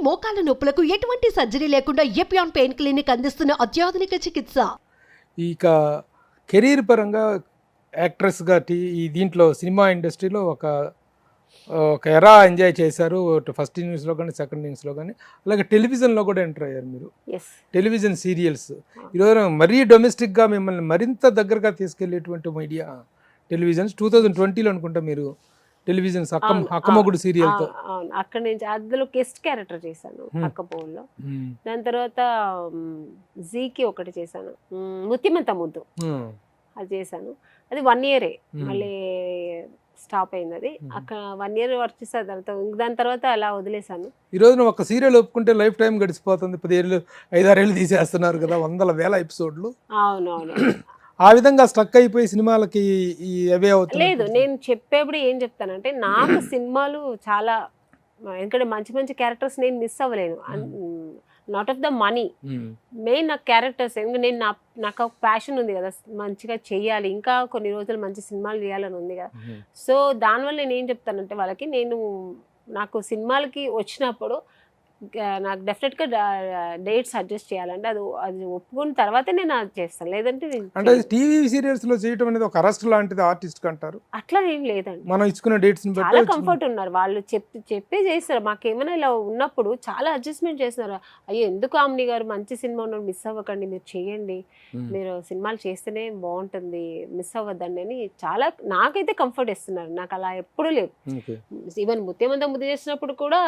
మోకాల నొప్పులకు ఎటువంటి సర్జరీ లేకుండా ఎపియాన్ పెయిన్ క్లినిక్ అందిస్తున్న అత్యాధునిక చికిత్స. ఇక కెరీర్ పరంగా యాక్ట్రెస్గా ఈ దీంట్లో సినిమా ఇండస్ట్రీలో ఒక ఎరా ఎంజాయ్ చేశారు. ఫస్ట్ ఇన్నింగ్స్లో కానీ సెకండ్ ఇన్నింగ్స్లో కానీ, అలాగే టెలివిజన్లో కూడా ఎంటర్ అయ్యారు మీరు. టెలివిజన్ సీరియల్స్ ఈరోజు మరీ డొమెస్టిక్గా మిమ్మల్ని మరింత దగ్గరగా తీసుకెళ్లేటువంటి మీడియా టెలివిజన్స్ 2020లో అనుకుంటా మీరు టెలివిజన్స్ అక్కమొగుడు సీరియల్తో అక్కడ నుంచి అందులో గెస్ట్ క్యారెక్టర్ చేశాను అక్కపోలో. దాని తర్వాత జీకి ఒకటి చేశాను, ముత్తిమంత ముద్దు అది చేశాను. అది 1 year మళ్ళీ స్టాప్ అయింది. అది అక్కడ 1 year వర్క్ చేసిన తర్వాత దాని తర్వాత అలా వదిలేశాను. ఈ రోజున ఒక సీరియల్ ఒప్పుకుంటే లైఫ్ టైం గడిచిపోతుంది. 10 ఏళ్ళు 5-6 ఏళ్ళు తీసేస్తున్నారు కదా, 100,000 ఎపిసోడ్లు. అవునవును. ఆ విధంగా స్ట్రక్ అయిపోయి సినిమాలకి అవే అవుతుంది. లేదు, నేను చెప్పేప్పుడు ఏం చెప్తానంటే నాకు సినిమాలు చాలా, ఎందుకంటే మంచి మంచి క్యారెక్టర్స్ నేను మిస్ అవ్వలేను. Not of the money, main నాకు క్యారెక్టర్స్. ఎందుకంటే నేను నాకు ఒక ప్యాషన్ ఉంది కదా, మంచిగా చెయ్యాలి, ఇంకా కొన్ని రోజులు మంచి సినిమాలు చేయాలని ఉంది కదా. సో దానివల్ల నేను ఏం చెప్తానంటే వాళ్ళకి, నాకు సినిమాలకి వచ్చినప్పుడు నాకు డెఫినెట్గా డేట్స్ అడ్జస్ట్ చేయాలంటే అది ఒప్పుకున్న తర్వాతే నేను అది చేస్తాను. లేదంటే అంటే టీవీ సీరియల్స్ లో చేయడం అనేది ఒక అరెస్ట్ లాంటిది ఆర్టిస్ట్ అంటారు. అట్లా ఏం లేదండి, మనం ఇచ్చుకున్న డేట్స్ చాలా కంఫర్ట్ ఉన్నారు వాళ్ళు. చెప్పే చేస్తారు. మాకేమైనా ఇలా ఉన్నప్పుడు చాలా అడ్జస్ట్మెంట్ చేస్తున్నారు. అయ్యో ఎందుకు ఆమ్ని గారు మంచి సినిమా ఉన్నారు, మిస్ అవ్వకండి, మీరు చేయండి, మీరు సినిమాలు చేస్తేనే బాగుంటుంది, మిస్ అవ్వద్దండి అని చాలా నాకైతే కంఫర్ట్ ఇస్తున్నారు. నాకు అలా ఎప్పుడూ లేదు. ఈవెన్ ముత్యమంత ముద్దు చేసినప్పుడు కూడా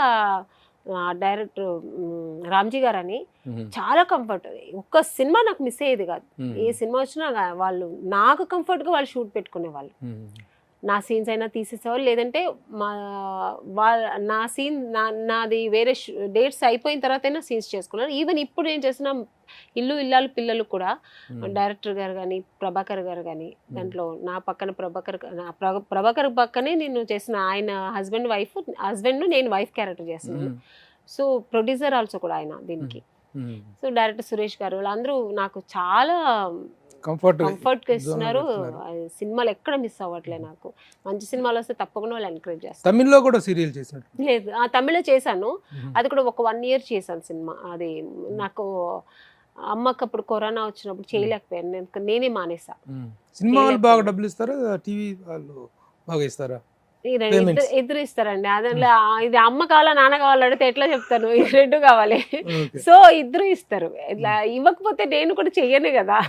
డైరెక్టర్ రామ్జీ గారు అని చాలా కంఫర్ట్. ఒక్క సినిమా నాకు మిస్ అయ్యేది కాదు. ఏ సినిమా వచ్చినా వాళ్ళు నాకు కంఫర్ట్గా వాళ్ళు షూట్ పెట్టుకునేవాళ్ళు. నా సీన్స్ అయినా తీసేసేవాళ్ళు, లేదంటే నా సీన్ నాది వేరే డేట్స్ అయిపోయిన తర్వాత అయినా సీన్స్ చేసుకున్నారు. ఈవెన్ ఇప్పుడు నేను చేసిన ఇల్లు ఇల్లాలు పిల్లలు కూడా డైరెక్టర్ గారు కానీ ప్రభాకర్ గారు కానీ, దాంట్లో నా పక్కన ప్రభాకర్ పక్కనే నేను చేసిన, ఆయన హస్బెండ్ నేను వైఫ్ క్యారెక్టర్ చేస్తున్నాను. సో ప్రొడ్యూసర్ ఆల్సో కూడా ఆయన దీనికి. సో డైరెక్టర్ సురేష్ గారు వాళ్ళందరూ నాకు చాలా కంఫర్ట్ ఇస్తున్నారు. సినిమాలు ఎక్కడ మిస్ అవ్వట్లేదు. నాకు మంచి సినిమాలు వస్తే తప్పకుండా వాళ్ళు ఎంకరేజ్ చేస్తారు. తమిళ్లో కూడా సీరియల్ చేసినట్టు లేదు, తమిళ్లో చేశాను. అది కూడా ఒక 1 year చేశాను సినిమా. అది నాకు అమ్మకి అప్పుడు కరోనా వచ్చినప్పుడు చేయలేకపోయాను, నేనే మానేసా. సినిమా వాళ్ళు బాగా డబ్బులు ఇస్తారా, టీవీ వాళ్ళు బాగా ఇస్తారా? ఇద్దరు ఇస్తారండి. అదే ఇది అమ్మ కావాలా నాన్న కావాలా అడిగితే ఎట్లా చెప్తాను, ఈ 2 కావాలి. సో ఇద్దరు ఇస్తారు. ఇట్లా ఇవ్వకపోతే నేను కూడా చెయ్యను కదా.